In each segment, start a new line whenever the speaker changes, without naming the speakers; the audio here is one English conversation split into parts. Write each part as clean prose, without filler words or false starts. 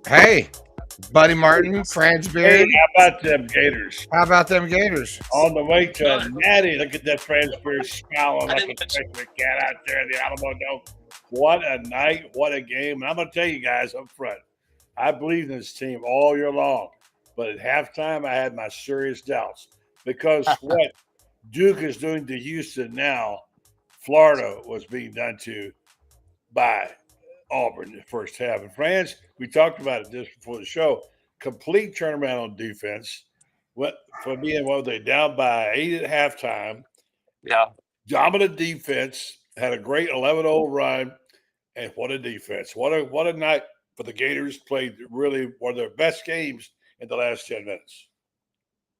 Hey, Buddy Martin, Franz
Hey,
Beard.
how about them Gators?
How about them Gators?
On the way to a natty. Look at that Fred Spears smiling like a Christmas cat out there in the Alamo Dome. What a night. What a game. And I'm going to tell you guys up front, I believed in this team all year long. But at halftime, I had my serious doubts because what Duke is doing to Houston now, Florida was being done to by Auburn in the first half. And France, we talked about it just before the show, complete turnaround on defense. What for being what they down by 8 at halftime,
Yeah.
dominant defense, had a great 11-0 run, and what a defense! What a night for the Gators. Played really one of their best games in the last 10 minutes.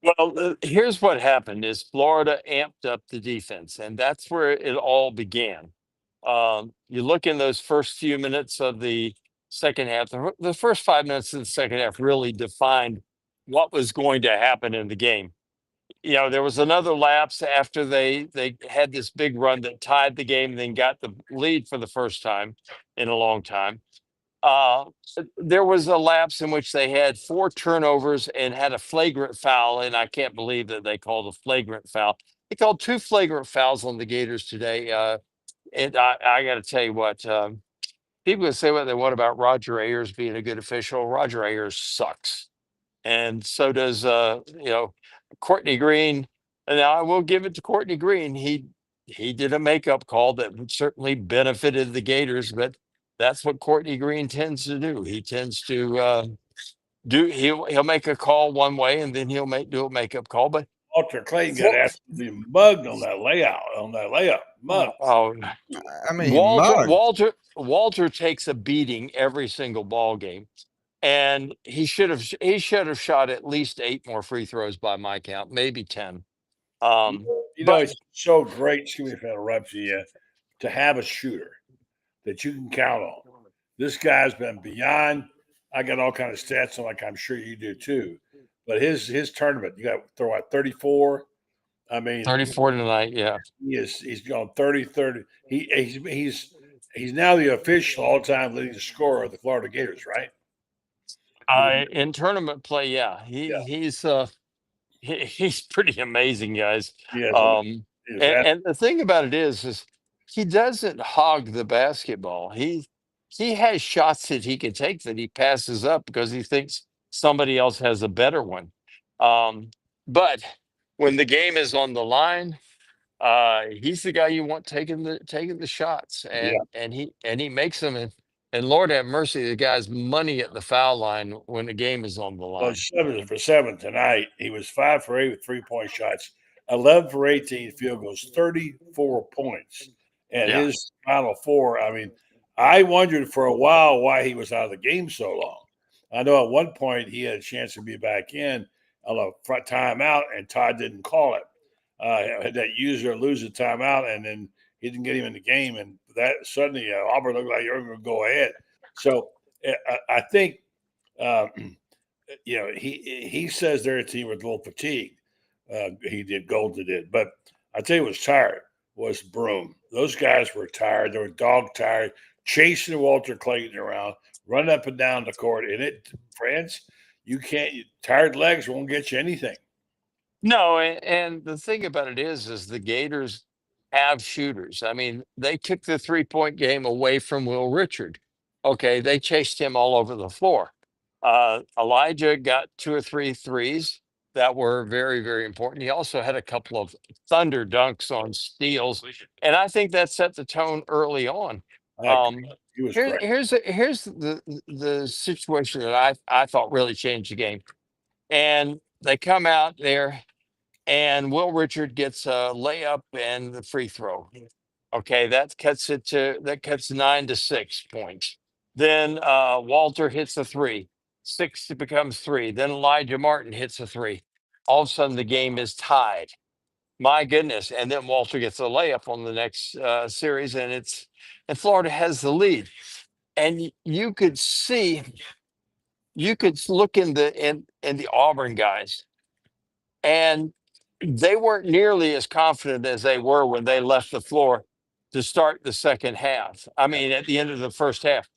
Well, here's what happened: is Florida amped up the defense, and that's where it all began. You look in those first few minutes of the second half. The first 5 minutes of the second half really defined what was going to happen in the game. There was another lapse after they had this big run that tied the game, then got the lead for the first time in a long time. Uh, there was a lapse in which they had four turnovers and had a flagrant foul, and I can't believe that they called a flagrant foul. They called two flagrant fouls on the Gators today, and I got to tell you what. People can say what they want about Roger Ayers being a good official. Roger Ayers sucks, and so does Courtney Green. And now I will give it to Courtney Green. He did a makeup call that certainly benefited the Gators, but that's what Courtney Green tends to do. He tends to he'll make a call one way and then he'll do a makeup call. But
Walter Clayton got absolutely mugged on that layup. Mugged.
oh,
I mean, mugged.
Walter takes a beating every single ball game. And he should have shot at least 8 more free throws by my count, maybe 10.
It's so great, excuse me if I interrupt you, to have a shooter that you can count on. This guy's been beyond. I got all kind of stats on, like I'm sure you do too. But his tournament, you got to throw out 34. I mean,
34 tonight, yeah.
He's gone 30. He's now the official all-time leading scorer of the Florida Gators, right?
In tournament play, yeah. He's pretty amazing, guys. And the thing about it is he doesn't hog the basketball. He has shots that he can take that he passes up because he thinks somebody else has a better one. But when the game is on the line, he's the guy you want taking the shots, and he makes them. And Lord have mercy, the guy's money at the foul line when the game is on the line.
Well, 7 for 7 tonight. He was 5 for 8 with 3-point shots, 11 for 18 field goals, 34 points. And his final four, I mean, I wondered for a while why he was out of the game so long. I know at one point he had a chance to be back in on a front timeout, and Todd didn't call it. Had that user lose a timeout, and then he didn't get him in the game. And that suddenly Auburn looked like you're going to go ahead. So I think he says their team was a little fatigued. Golden did, but I tell you, was tired was Broom. Those guys were tired. They were dog tired, chasing Walter Clayton around, running up and down the court. And France, you can't. Tired legs won't get you anything.
No, and the thing about it is the Gators have shooters. I mean, they took the 3-point game away from Will Richard. Okay, they chased him all over the floor. Elijah got 2 or 3 threes that were very, very important. He also had a couple of thunder dunks on steals, and I think that set the tone early on. Here's the situation that I thought really changed the game, and they come out there, and Will Richard gets a layup and the free throw. Okay, that cuts 9 to 6 points. Then Walter hits a 3. 6 becomes 3. Then Elijah Martin hits a 3. All of a sudden, the game is tied. My goodness! And then Walter gets a layup on the next series, and Florida has the lead. And you could look in the Auburn guys, and they weren't nearly as confident as they were when they left the floor to start the second half. I mean, at the end of the first half,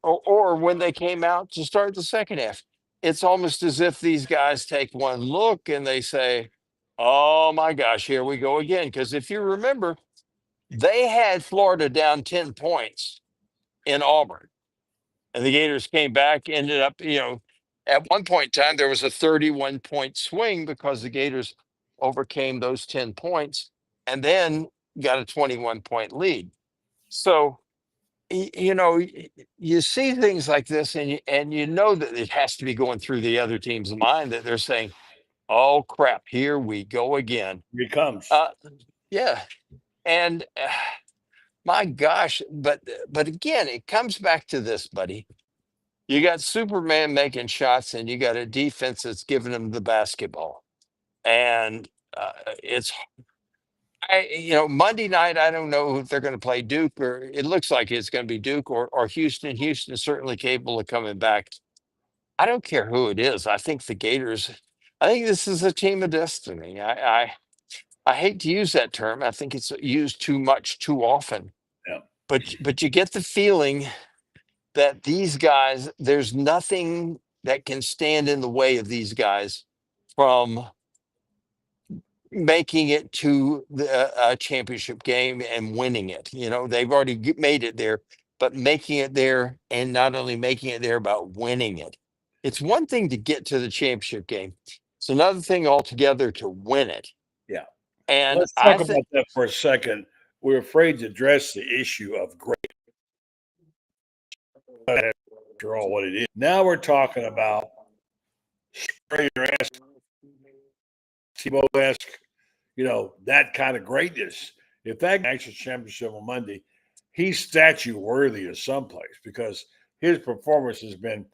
or when they came out to start the second half, it's almost as if these guys take one look and they say, "Oh my gosh, here we go again." Because if you remember, they had Florida down 10 points in Auburn, and the Gators came back, ended up, at one point in time, there was a 31-point swing because the Gators overcame those 10 points and then got a 21-point lead. So, you see things like this, and you know that it has to be going through the other team's mind that they're saying, "Oh crap, here we go again."
Here he comes.
Yeah, and my gosh, but again, it comes back to this, buddy. You got Superman making shots, and you got a defense that's giving him the basketball, and it's Monday night. I don't know if they're going to play Duke, or it looks like it's going to be Duke or Houston. Houston is certainly capable of coming back. I don't care who it is. I think the Gators. I think this is a team of destiny. I hate to use that term. I think it's used too much too often.
Yeah.
But you get the feeling that these guys, there's nothing that can stand in the way of these guys from making it to the championship game and winning it. They've already made it there, but making it there, and not only making it there, but winning it. It's one thing to get to the championship game. It's another thing altogether to win it.
Yeah.
And
Let's talk about that for a second. We're afraid to address the issue of great after all what it is. Now we're talking about Sprayer-esque, Tebow-esque, that kind of greatness. If that national championship on Monday, he's statue worthy of someplace because his performance has been,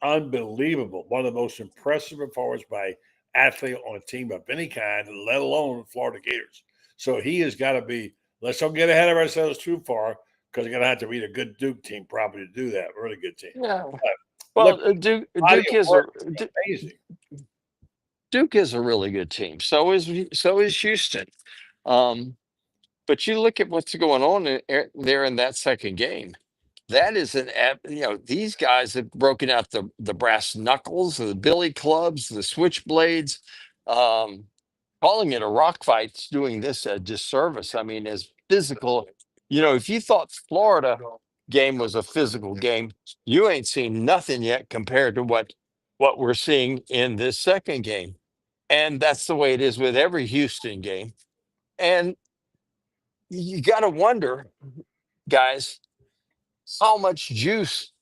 unbelievable. One of the most impressive performances by athlete on a team of any kind, let alone Florida Gators. So he has got to be. Let's don't get ahead of ourselves too far because you're going to have to beat a good Duke team probably to do that. Really good team.
Yeah.
But
Well, Duke is
amazing.
Duke is a really good team. So is Houston. But you look at what's going on there in that second game. That is these guys have broken out the brass knuckles, the billy clubs, the switchblades. Calling it a rock fight's doing this a disservice. I mean, as physical, if you thought Florida game was a physical game, you ain't seen nothing yet compared to what we're seeing in this second game. And that's the way it is with every Houston game. And you got to wonder, guys, how much juice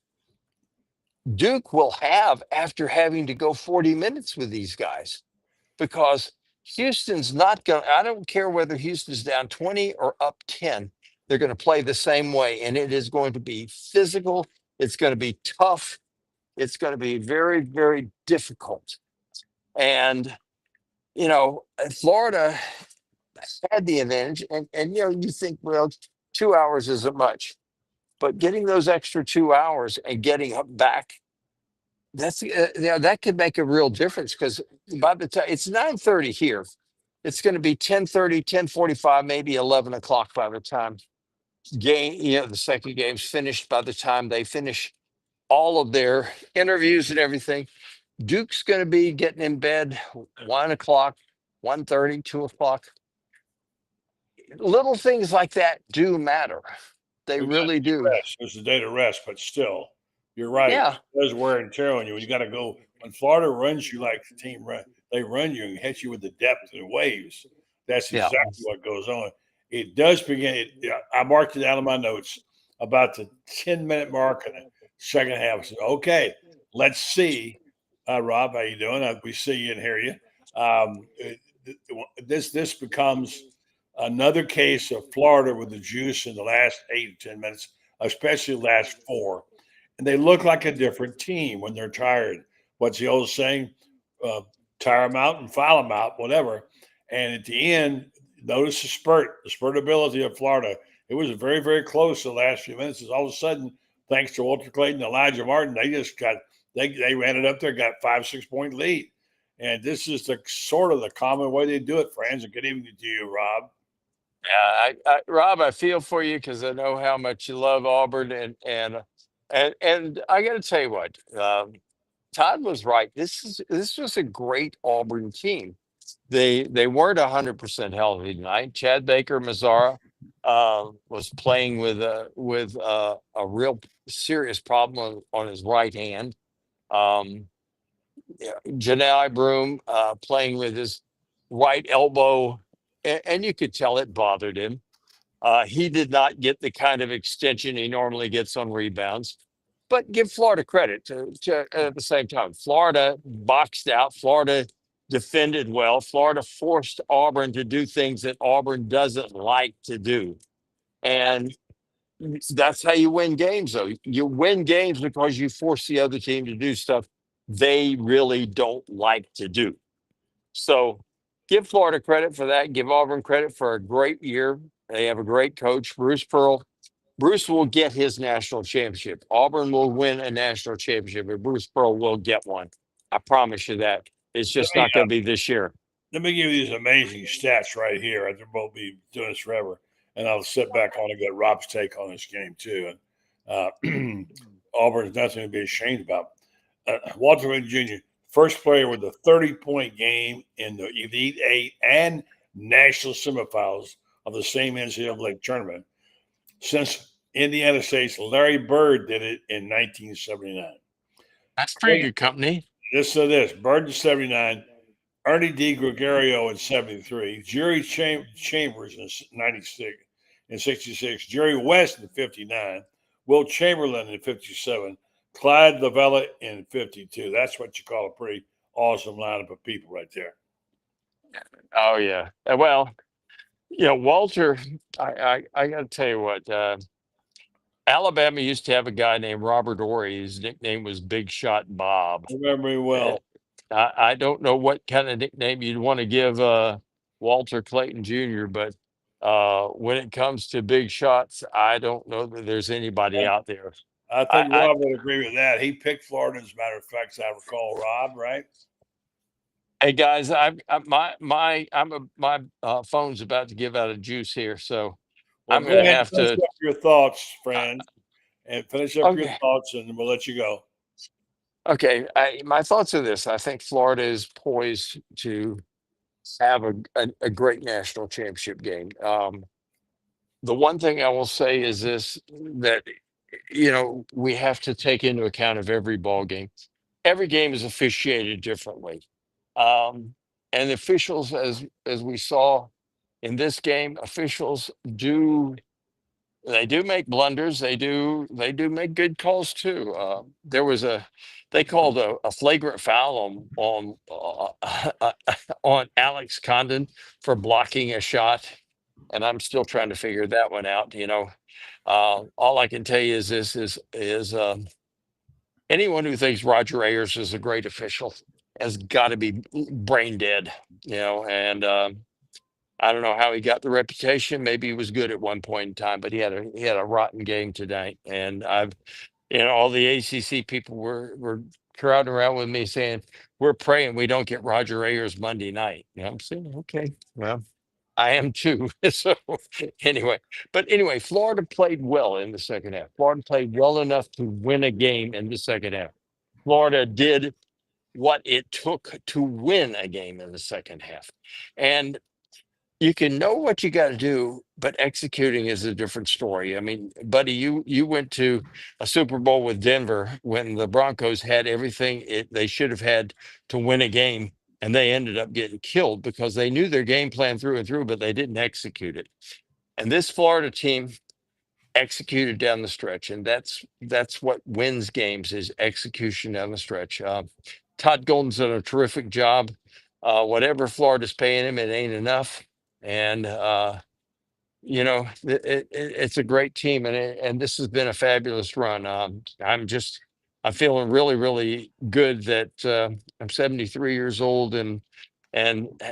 Duke will have after having to go 40 minutes with these guys, because Houston's not going to, I don't care whether Houston's down 20 or up 10, they're going to play the same way. And it is going to be physical. It's going to be tough. It's going to be very, very difficult. And, Florida had the advantage. And you think, well, 2 hours isn't much. But getting those extra 2 hours and getting up back, that could make a real difference, because by the time it's 9:30 here, it's going to be 10:30, 10:45, maybe 11 o'clock by the time the second game's finished. By the time they finish all of their interviews and everything, Duke's going to be getting in bed 1 o'clock, 1:30, 2 o'clock. Little things like that do matter. They really do.
It's a day to rest, but still, you're right.
Yeah.
It does wear and tear on you. You got to go. When Florida runs you like the team run, they run you and hit you with the depth and waves. That's exactly what goes on. It does begin. I marked it out in my notes about the 10-minute mark in the second half. I said, okay, let's see. Rob, how you doing? We see you and hear you. This becomes another case of Florida with the juice in the last 8 to 10 minutes, especially the last 4. And they look like a different team when they're tired. What's the old saying? Tire them out and foul them out, whatever. And at the end, notice the spurtability of Florida. It was very, very close the last few minutes. All of a sudden, thanks to Walter Clayton and Elijah Martin, they ran it up there, got 5-6 point lead. And this is the sort of the common way they do it, friends. And good evening to you, Rob.
Rob, I feel for you because I know how much you love Auburn, and I got to tell you what, Todd was right. This was a great Auburn team. They weren't 100% healthy tonight. Chad Baker Mazzara was playing with a real serious problem on his right hand. Um, yeah, Janai Broom playing with his right elbow, and you could tell it bothered him. He did not get the kind of extension he normally gets on rebounds. But give Florida credit at the same time. Florida boxed out. Florida defended well. Florida forced Auburn to do things that Auburn doesn't like to do. And that's how you win games, though. You win games because you force the other team to do stuff they really don't like to do. So give Florida credit for that. Give Auburn credit for a great year. They have a great coach, Bruce Pearl. Bruce will get his national championship. Auburn will win a national championship, and Bruce Pearl will get one. I promise you that. It's
Let
just
me,
not going to be this year.
let me give you these amazing stats right here. I think we'll be doing this forever. And I'll sit back on and get Rob's take on this game, too. And Auburn's nothing to be ashamed about. Walter Wayne Jr., first player with a 30-point game in the Elite Eight and national semifinals of the same NCAA tournament since Indiana State's Larry Bird did it in 1979.
That's pretty good company.
Listen to this: Bird in 79, Ernie D. Gregorio in 73, Jerry Chambers in 96, in 66, Jerry West in 59, Will Chamberlain in 57, Clyde Lavella in 52. That's what you call a pretty awesome lineup of people right there.
Oh yeah. Well, Walter. I got to tell you what. Alabama used to have a guy named Robert Ory. His nickname was Big Shot Bob.
I remember him well.
I don't know what kind of nickname you'd want to give Walter Clayton Jr., but when it comes to big shots, I don't know that there's anybody out there.
I
I,
think
I
Rob would agree with that. He picked Florida, as a matter of fact, as I recall, Rob, right?
Hey guys, my phone's about to give out a juice here, so
Well,
I'm
go
going to
ahead and
have
finish
to.
up your thoughts,
Uh,
friend, and finish up your
okay,
thoughts, and we'll let you go.
okay. My thoughts are this: I think Florida is poised to have a great national championship game. The one thing I will say is this: that we have to take into account of every ball game. Every game is officiated differently, and the officials, as we saw in this game, officials do make blunders. They do make good calls too. There was they called a flagrant foul on Alex Condon for blocking a shot, and I'm still trying to figure that one out. All I can tell you is this is anyone who thinks Roger Ayers is a great official has got to be brain dead. And I don't know how he got the reputation. Maybe he was good at one point in time, but he had a rotten game tonight. And all the ACC people were crowding around with me saying, "We're praying we don't get Roger Ayers Monday night." I'm saying, okay, well, I am too. So anyway, Florida played well in the second half. Florida played well enough to win a game in the second half. Florida did what it took to win a game in the second half. And you can know what you got to do, but executing is a different story. I mean, buddy, you went to a Super Bowl with Denver when the Broncos had everything they should have had to win a game, and they ended up getting killed because they knew their game plan through and through, but they didn't execute it. And this Florida team executed down the stretch, and that's what wins games is execution down the stretch. Todd Golden's done a terrific job. Whatever Florida's paying him, it ain't enough. And it's a great team, and this has been a fabulous run. I'm feeling really, really good that I'm 73 years old, and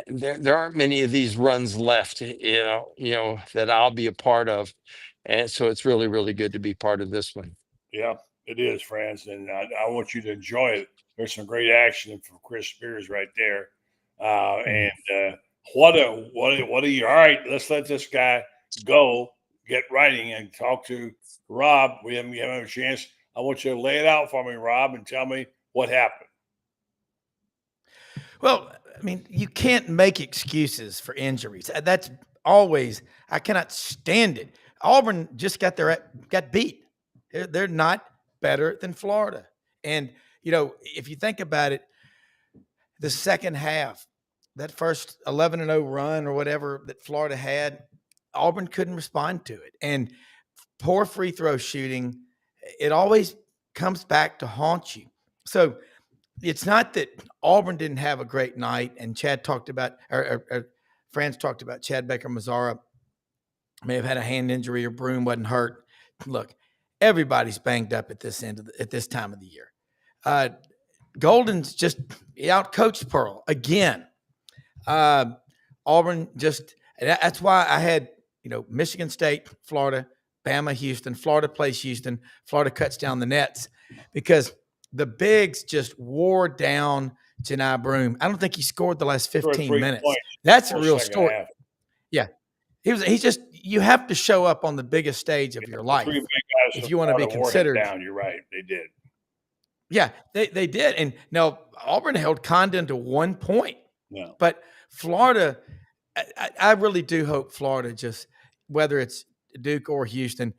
there aren't many of these runs left, that I'll be a part of, and so it's really, really good to be part of this one.
Yeah, it is, friends, and I want you to enjoy it. There's some great action from Chris Spears right there, and What are you? All right, let's let this guy go, get writing, and talk to Rob. We haven't given him a chance. I want you to lay it out for me, Rob, and tell me what happened.
Well, I mean, you can't make excuses for injuries. That's always, I cannot stand it. Auburn just got beat. They're not better than Florida. And, if you think about it, the second half, that first 11-0 run or whatever that Florida had, Auburn couldn't respond to it. And poor free throw shooting, it always comes back to haunt you. So it's not that Auburn didn't have a great night, and Chad talked about, or Franz talked about Chad Baker-Mazara may have had a hand injury or Broom wasn't hurt. Look, everybody's banged up at this time of the year. Golden's just out-coached Pearl again. Auburn that's why I had, Michigan State, Florida, Bama, Houston. Florida plays Houston. Florida cuts down the nets because the bigs just wore down Janai Broom. I don't think he scored the last 15 minutes. That's a real story. Half. Yeah. He's just, you have to show up on the biggest stage of your life if you want to be considered.
Down. You're right. They did.
Yeah, they did. And now Auburn held Condon to 1 point.
Yeah.
But Florida, I really do hope Florida just, whether it's Duke or Houston,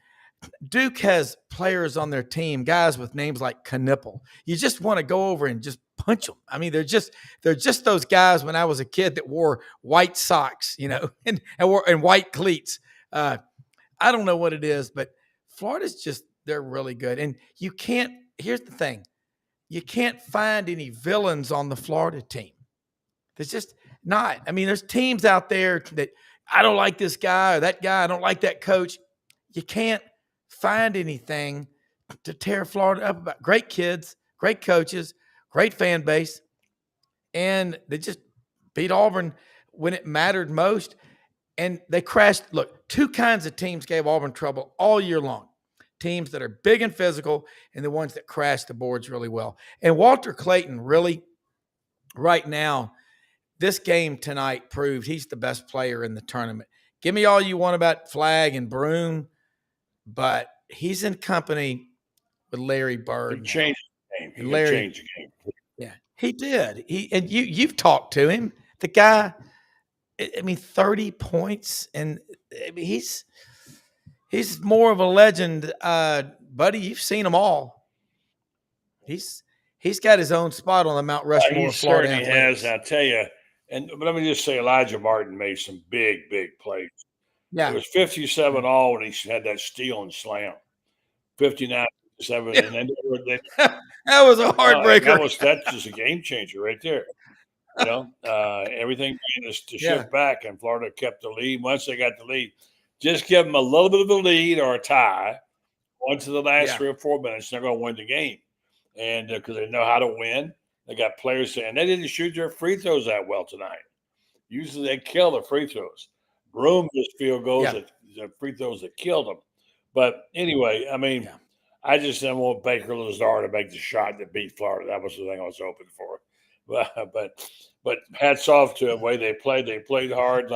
Duke has players on their team, guys with names like Knipple. You just want to go over and just punch them. I mean, they're just those guys when I was a kid that wore white socks, and white cleats. I don't know what it is, but Florida's just, they're really good. And here's the thing. You can't find any villains on the Florida team. There's just not. I mean, there's teams out there that I don't like this guy or that guy. I don't like that coach. You can't find anything to tear Florida up about. Great kids, great coaches, great fan base. And they just beat Auburn when it mattered most. And they crashed. Look, two kinds of teams gave Auburn trouble all year long. Teams that are big and physical and the ones that crash the boards really well. And Walter Clayton really, right now, this game tonight proved he's the best player in the tournament. Give me all you want about Flagg and Broom, but he's in company with Larry Bird.
He changed the game.
He changed the game. Yeah, he did. You've talked to him. The guy, 30 points, and he's more of a legend, buddy. You've seen them all. He's got his own spot on the Mount Rushmore.
He certainly has. I'll tell you. But let me just say, Elijah Martin made some big plays.
Yeah,
it was 57 all when he had that steal and slam. 59-7, and then
that was a heartbreaker.
That's just a game changer right there. Everything began to shift back, and Florida kept the lead. Once they got the lead, just give them a little bit of a lead or a tie. Once to the last 3 or 4 minutes, they're going to win the game, and because they know how to win. They got players saying they didn't shoot their free throws that well tonight. Usually they kill the free throws. Broom just field goals the free throws that killed them. But anyway, I just didn't want Baker Lazar to make the shot that beat Florida. That was the thing I was hoping for. But hats off to the way they played. They played hard.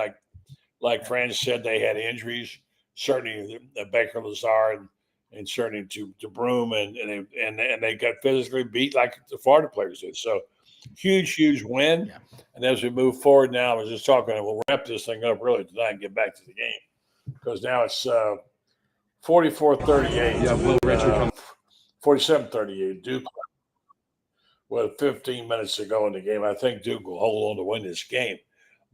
Like Franz said, they had injuries. Certainly Baker Lazar and certainly to Broom, and they got physically beat like the Florida players did. So huge win. Yeah. And as we move forward now, I was just talking, we'll wrap this thing up really tonight and get back to the game because now it's 44-38.
Yeah, Will Richard.
47-38. Duke with 15 minutes to go in the game. I think Duke will hold on to win this game.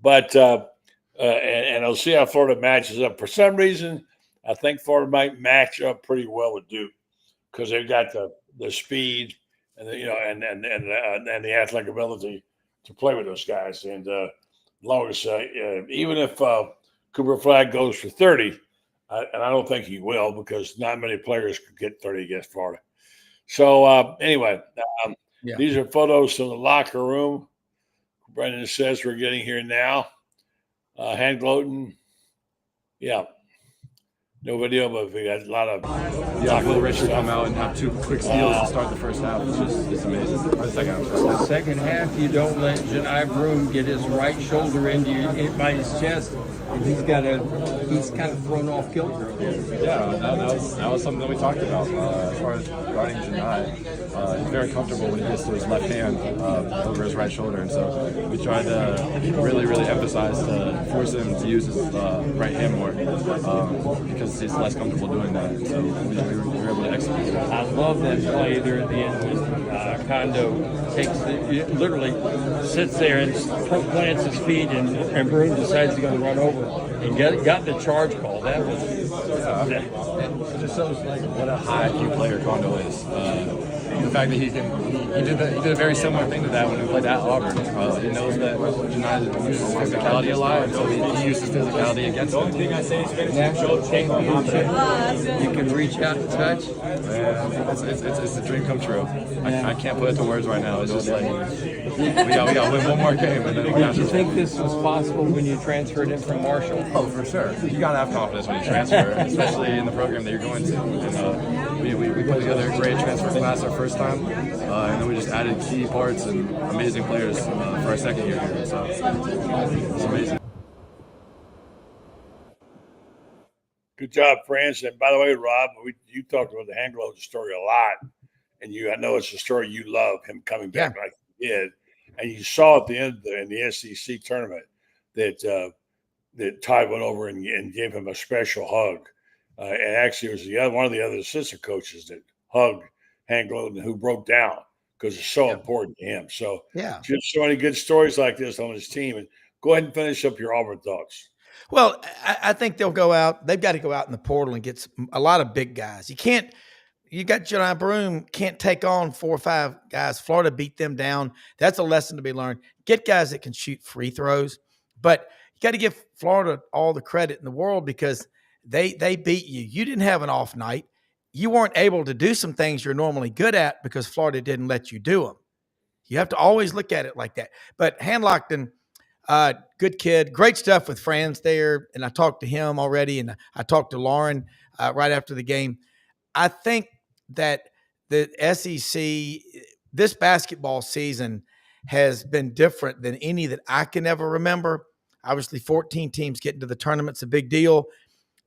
But and I'll see how Florida matches up. For some reason, I think Florida might match up pretty well with Duke because they've got the speed and and the athletic ability to play with those guys. And as long as even if Cooper Flagg goes for 30, and I don't think he will because not many players could get 30 against Florida. So anyway, these are photos from the locker room. Brendan says we're getting here now. Hand gloating. Yeah. No video, but we got a lot of.
Yeah, Will Richard come out and have 2 quick steals to start the first half. It's amazing. Or the second half.
The second half, you don't let Janai Broom get his right shoulder into by his chest, and he's kind of thrown off kilter.
Yeah, that was something that we talked about as far as guarding Janai. He's very comfortable when he gets to his left hand over his right shoulder, and so we tried to really emphasize to force him to use his right hand more because he's less comfortable doing that. So we were able to execute.
I love that play there at the end when Kondo literally sits there and plants his feet, and Broom decides he's going to run over and got the charge call. That was
it just shows like what a high IQ player Kondo is. The fact that he did a very similar thing to that when he played at Auburn. He knows that Janai uses physicality a lot, and so he uses physicality against him.
natural championship. You can reach out and touch.
It's a dream come true. I can't put it to words right now. It's just like we got to win one more game. And then
Did you think this was possible when you transferred in from Marshall?
Oh, for sure. You got to have confidence when you transfer, especially in the program that you're going to. And we put together a great transfer class our first time, and then we just added key parts and amazing players for our second year here. So it's amazing.
Good job, France. And by the way, Rob, you talked about the Hanglo story a lot, and I know it's a story you love, him coming back like he did. And you saw at the end in the SEC tournament that Ty went over and gave him a special hug. And actually, it was one of the other assistant coaches that hugged Hank Loden, who broke down because it's so important to him. So, just so many good stories like this on his team. And go ahead and finish up your Auburn thoughts.
Well, I think they'll go out. They've got to go out in the portal and get a lot of big guys. You got Janai Broom, can't take on 4 or 5 guys. Florida beat them down. That's a lesson to be learned. Get guys that can shoot free throws. But you got to give Florida all the credit in the world because they beat you. You didn't have an off night. You weren't able to do some things you're normally good at because Florida didn't let you do them. You have to always look at it like that. But Handlockton, good kid, great stuff with Franz there. And I talked to him already, and I talked to Lauren right after the game. I think that the SEC, this basketball season has been different than any that I can ever remember. Obviously, 14 teams getting to the tournament's a big deal.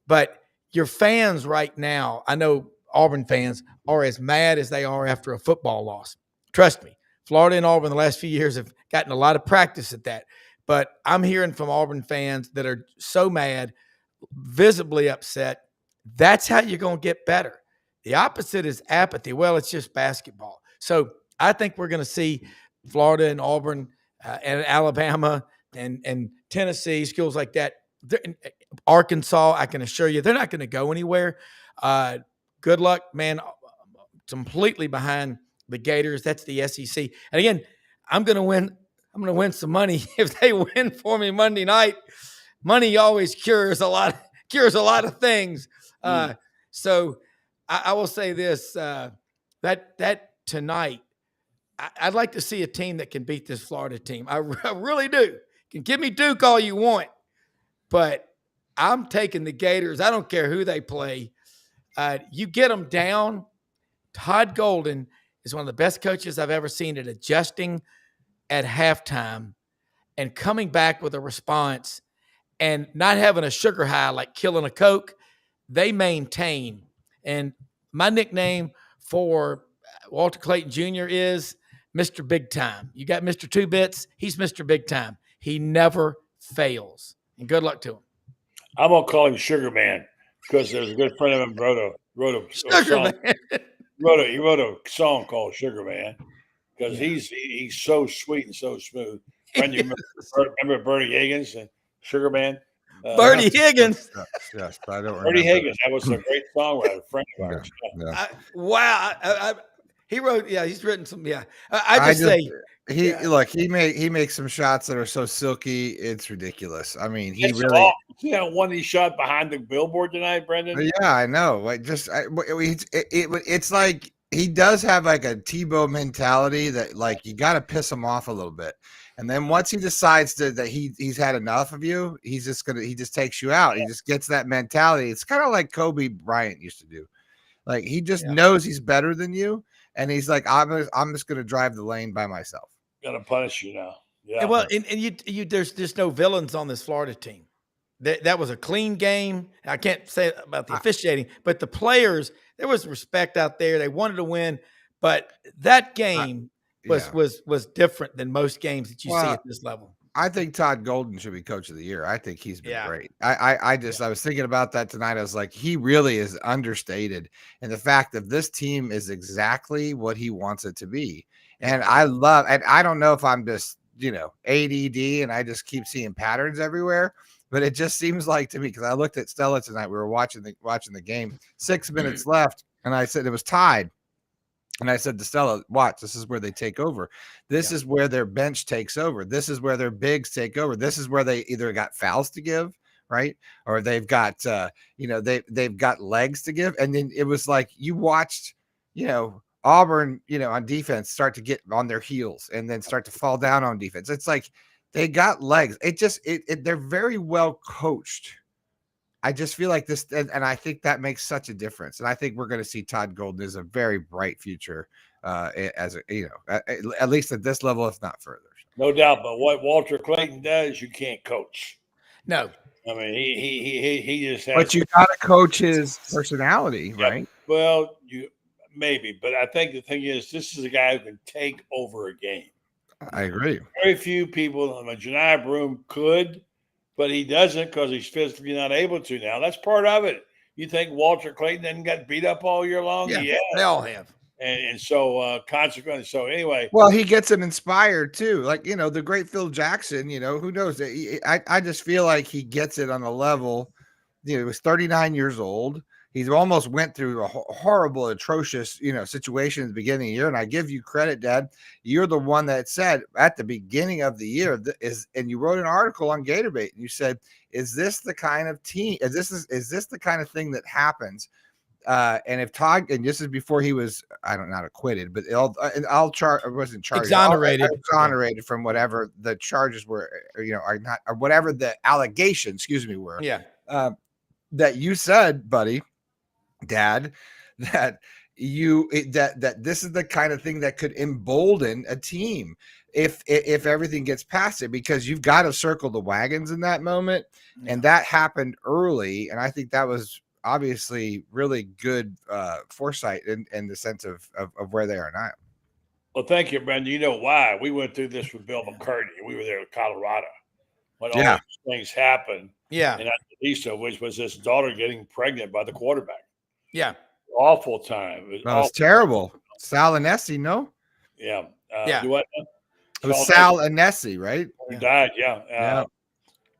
But your fans right now, I know Auburn fans are as mad as they are after a football loss. Trust me, Florida and Auburn the last few years have gotten a lot of practice at that. But I'm hearing from Auburn fans that are so mad, visibly upset. That's how you're going to get better. The opposite is apathy. Well, it's just basketball. So I think we're going to see Florida and Auburn and Alabama and Tennessee, schools like that. Arkansas, I can assure you, they're not going to go anywhere. Good luck, man. Completely behind the Gators. That's the SEC. And again, I'm going to win some money if they win for me Monday night. Money always cures a lot of things. So I will say this: that tonight, I'd like to see a team that can beat this Florida team. I really do. You can give me Duke all you want, but I'm taking the Gators. I don't care who they play. You get them down. Todd Golden is one of the best coaches I've ever seen at adjusting at halftime and coming back with a response and not having a sugar high like killing a Coke. They maintain. And my nickname for Walter Clayton Jr. is Mr. Big Time. You got Mr. Two Bits. He's Mr. Big Time. He never fails. And good luck to him.
I'm going to call him Sugar Man because there's a good friend of him wrote a song. He wrote a song called Sugar Man because he's so sweet and so smooth. Friend, you remember Bernie Higgins and Sugar Man?
Bernie Higgins.
Yes, I don't remember.
Bernie Higgins. That was a great songwriter, friend of ours.
Wow. He wrote, he's written some,
he makes some shots that are so silky, it's ridiculous. I mean, he really.
See that one he shot behind the billboard tonight, Brendan?
Yeah, I know. Like, it's like he does have like a Tebow mentality that like you got to piss him off a little bit, And then once he decides that he's had enough of you, he just takes you out. He just gets that mentality. It's kind of like Kobe Bryant used to do. Like he just knows he's better than you, and he's like, I'm just gonna drive the lane by myself.
Gonna punish you now. Yeah.
Well, and you there's no villains on this Florida team. That was a clean game. I can't say about the officiating, but the players, there was respect out there. They wanted to win, but that game was different than most games that you see at this level.
I think Todd Golden should be coach of the year. I think he's been great. I was thinking about that tonight. I was like, he really is understated. And the fact that this team is exactly what he wants it to be. And and I don't know if I'm just, ADD and I just keep seeing patterns everywhere, but it just seems like to me, because I looked at Stella tonight, we were watching the game, 6 minutes left, and I said it was tied. And I said to Stella, watch, this is where they take over. This is where their bench takes over. This is where their bigs take over. This is where they either got fouls to give, right? Or they've got, they've got legs to give. And then it was like you watched, Auburn, on defense start to get on their heels and then start to fall down on defense. It's like they got legs. They're very well coached. I just feel like this, and I think that makes such a difference. And I think we're going to see Todd Golden as a very bright future, as at least at this level, if not further.
No doubt. But what Walter Clayton does, you can't coach.
No,
I mean he just has.
But you got to coach his personality, right?
Well, maybe, but I think the thing is, this is a guy who can take over a game.
I agree.
Very few people. I mean, Janai Broome could. But he doesn't because he's physically not able to now. That's part of it. You think Walter Clayton didn't get beat up all year long?
Yeah, they all have.
And so consequently, so anyway.
Well, he gets him inspired too. Like, the great Phil Jackson, who knows? I just feel like he gets it on a level. He was 39 years old. He almost went through a horrible, atrocious, situation at the beginning of the year. And I give you credit, Dad. You're the one that said at the beginning of the year and you wrote an article on Gatorbait and you said, "Is this the kind of team? Is this the kind of thing that happens?" And if Todd, and this is before he was, I don't know, not acquitted, but wasn't charged, exonerated from whatever the charges were, are not, or whatever the allegations, were.
Yeah.
That you said, buddy. Dad, that this is the kind of thing that could embolden a team if everything gets past it, because you've got to circle the wagons in that moment. And that happened early. And I think that was obviously really good foresight in the sense of where they are now.
Well, thank you, Brendan. You know why? We went through this with Bill McCartney. We were there in Colorado when all these things happened.
Yeah.
And not the least of which was his daughter getting pregnant by the quarterback.
Yeah.
Awful time. It
was terrible. Sal Anesi, no?
Yeah.
It was Sal Anesi, right?
He died, and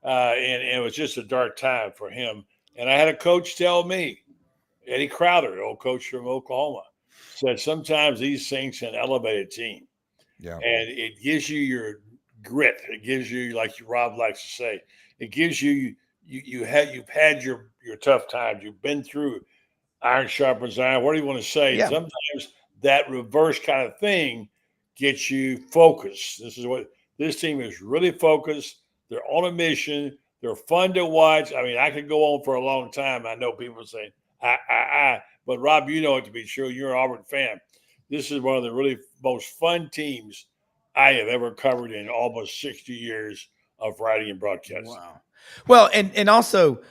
it was just a dark time for him. And I had a coach tell me, Eddie Crowder, old coach from Oklahoma, said sometimes these things can elevate a team.
Yeah.
And it gives you your grit. It gives you, like Rob likes to say, it gives you you've had your tough times. You've been through iron sharpens iron. What do you want to say?
Yeah.
Sometimes that reverse kind of thing gets you focused. This is what this team is really focused. They're on a mission. They're fun to watch. I mean, I could go on for a long time. I know people say, but Rob, you know it to be true. You're an Auburn fan. This is one of the really most fun teams I have ever covered in almost 60 years of writing and broadcasting.
Wow. Well, and also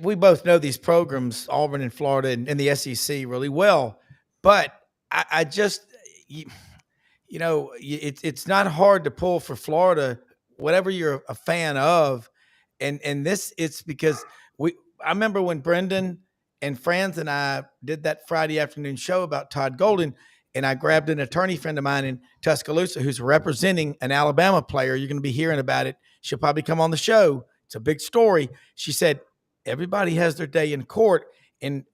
we both know these programs, Auburn and Florida and the SEC really well, but I just, it's not hard to pull for Florida, whatever you're a fan of. And this, it's because I remember when Brendan and Franz and I did that Friday afternoon show about Todd Golden, and I grabbed an attorney friend of mine in Tuscaloosa who's representing an Alabama player. You're going to be hearing about it. She'll probably come on the show. It's a big story. She said, everybody has their day in court. And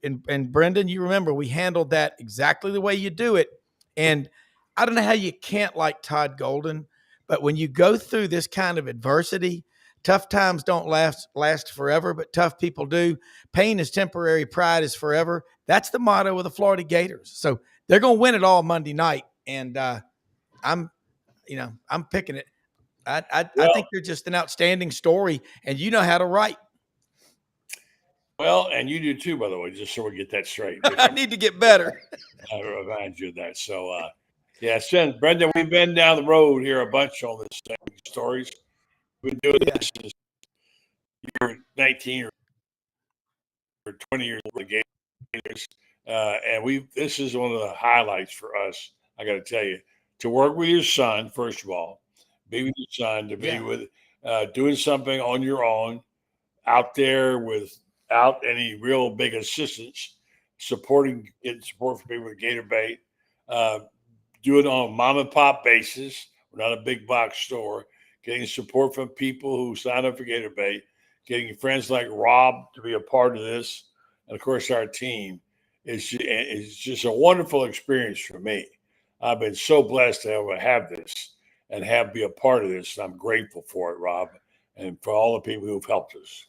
Brendan, you remember, we handled that exactly the way you do it. And I don't know how you can't like Todd Golden, but when you go through this kind of adversity, tough times don't last forever, but tough people do. Pain is temporary, pride is forever. That's the motto of the Florida Gators. So they're going to win it all Monday night. And I'm picking it. I think they're just an outstanding story, and you know how to write.
Well, and you do too, by the way, just so we get that straight.
I need to get better.
I remind you of that. So, since Brendan, we've been down the road here a bunch on this stories. We've been doing this since you're 19 or 20 years old, the Gators. And this is one of the highlights for us, I got to tell you, to work with your son, first of all, be with your son, to be with doing something on your own out there without any real big assistance, getting support from people with Gator Bait, do it on a mom and pop basis. We're not a big box store. Getting support from people who sign up for Gator Bait, getting friends like Rob to be a part of this, and of course our team. It's just a wonderful experience for me. I've been so blessed to have this and be a part of this. And I'm grateful for it, Rob, and for all the people who've helped us.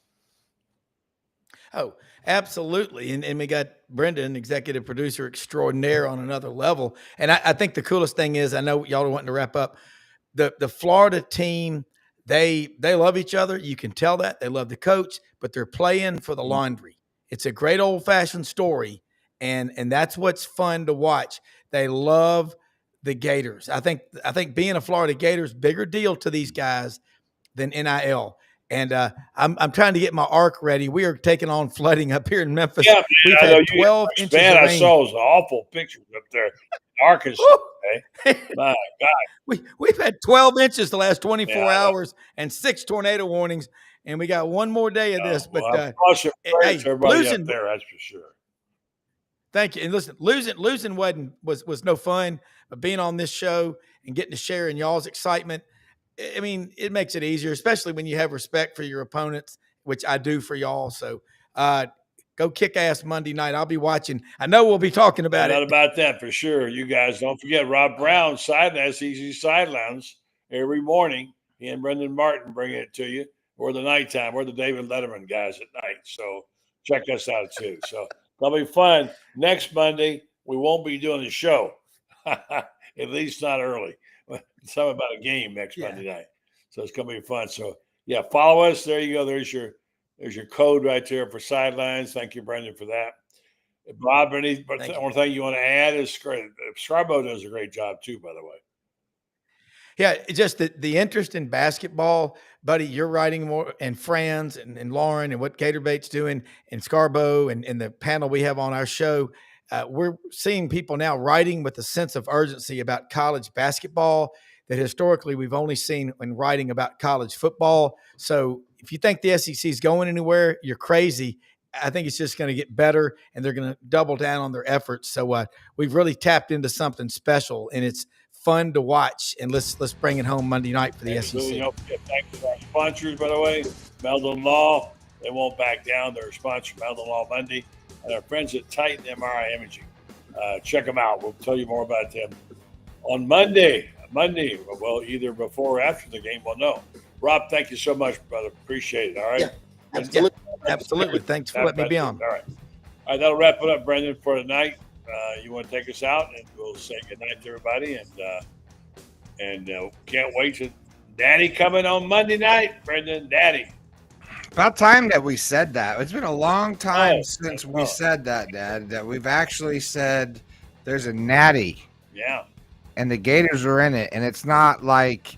Oh, absolutely. And we got Brendan, executive producer extraordinaire, on another level. And I think the coolest thing is, I know y'all are wanting to wrap up, the Florida team, they love each other. You can tell that. They love the coach, but they're playing for the laundry. It's a great old-fashioned story, and that's what's fun to watch. They love the Gators. I think being a Florida Gators, bigger deal to these guys than NIL. And I'm trying to get my ark ready. We are taking on flooding up here in Memphis.
Yeah, man,
we've had 12 inches of rain.
I saw those awful pictures up there in Arkansas. My God.
We've had 12 inches the last 24 hours and 6 tornado warnings, and we got one more day of this.
Well,
but
everybody
losing
up there, that's for sure.
Thank you. And listen, losing was no fun, but being on this show and getting to share in y'all's excitement, I mean, it makes it easier, especially when you have respect for your opponents, which I do for y'all. So go kick ass Monday night. I'll be watching. I know we'll be talking about it.
Not about that for sure. You guys don't forget Rob Brown, SEC Sidelines, every morning. He and Brendan Martin bring it to you, or the nighttime. We're the David Letterman guys at night. So check us out too. So that'll be fun. Next Monday, we won't be doing the show, at least not early. Something about a game next Monday night. So it's going to be fun. So, follow us. There you go. There's your code right there for Sidelines. Thank you, Brendan, for that. Bob, one thing you want to add is great. Scarbo does a great job too, by the way.
Yeah, just the interest in basketball, buddy. You're writing more, and Franz and Lauren and what Gator Bait's doing, and Scarbo and the panel we have on our show. We're seeing people now writing with a sense of urgency about college basketball that historically we've only seen when writing about college football. So if you think the SEC is going anywhere, you're crazy. I think it's just going to get better, and they're going to double down on their efforts. So we've really tapped into something special, and it's fun to watch. And let's bring it home Monday night for the SEC.
Thanks to our sponsors, by the way, Meldon Law. They won't back down. They're a sponsor, Meldon Law Monday. And our friends at Titan MRI Imaging. Check them out. We'll tell you more about them on Monday. Well, either before or after the game, we'll know. Rob, thank you so much, brother. Appreciate it. All right.
Yeah, absolutely. Thanks for letting me be on.
All right. That'll wrap it up, Brendan, for tonight. You want to take us out, and we'll say goodnight to everybody. And can't wait to Daddy coming on Monday night, Brendan. Daddy.
About time that we said that. It's been a long time since we said that, Dad, that we've actually said there's a natty.
Yeah.
And the Gators are in it. And it's not like,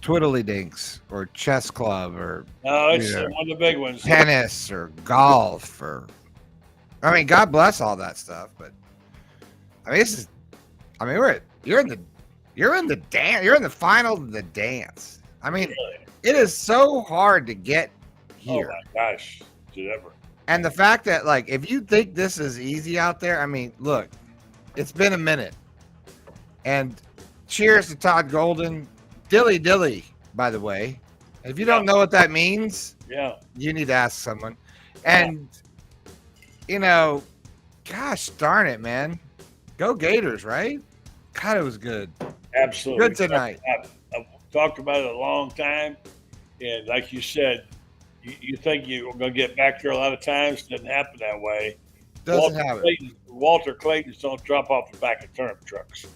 Twiddly Dinks or Chess Club or
it's one of the big ones.
Tennis or golf or God bless all that stuff, but you're in the dance, you're in the final of the dance. It is so hard to get here.
Oh my gosh, ever.
And the fact that, if you think this is easy out there, look, it's been a minute. And cheers to Todd Golden. Dilly, by the way. If you don't know what that means, you need to ask someone. And, gosh darn it, man. Go Gators, right? God, it was good.
Absolutely.
Good tonight.
I've talked about it a long time. And like you said, you think you're going to get back there a lot of times. Doesn't happen that way.
Doesn't happen.
Walter Clayton's don't drop off the back of turnip trucks.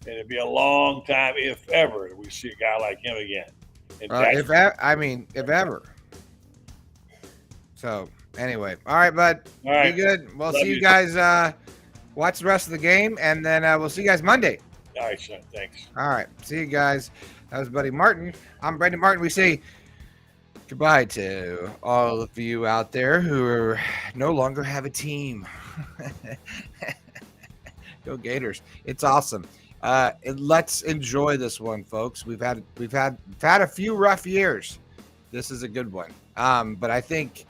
and it'd be a long time, if ever, we see a guy like him again.
If ever. So anyway, all right, bud.
All right.
Be good. We'll
Love
see you guys. Watch the rest of the game, and then we'll see you guys Monday.
All right, son. Thanks.
All right. See you guys. That was Buddy Martin. I'm Brendan Martin. We say goodbye to all of you out there who no longer have a team. Go Gators. It's awesome. Let's enjoy this one, folks. We've had a few rough years. This is a good one. But I think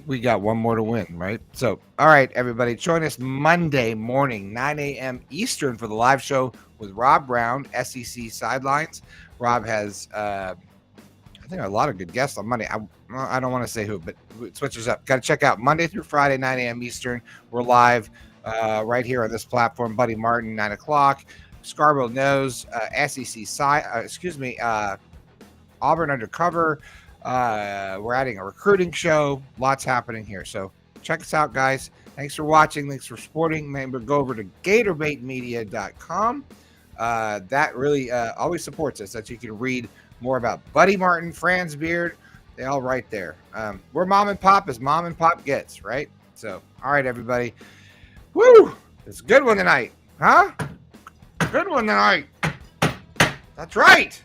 we got one more to win, right? So, all right, everybody, join us Monday morning, 9 a.m. Eastern for the live show with Rob Brown, SEC Sidelines. Rob has, I think, a lot of good guests on Monday. I don't want to say who, but it switches up. Got to check out Monday through Friday, 9 a.m. Eastern. We're live right here on this platform. Buddy Martin, 9 o'clock. Scarborough Knows, SEC Auburn Undercover. We're adding a recruiting show. Lots happening here. So check us out, guys. Thanks for watching. Thanks for supporting. Remember, go over to GatorBaitMedia.com. That really always supports us. That you can read more about Buddy Martin, Franz Beard. They all right there. We're mom and pop as mom and pop gets, right? So, all right, everybody. Woo! It's a good one tonight. Huh? Good one tonight. That's right.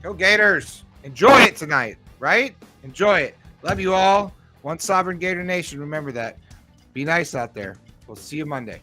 Go Gators. Enjoy it tonight, right? Enjoy it. Love you all. One sovereign Gator Nation. Remember that. Be nice out there. We'll see you Monday.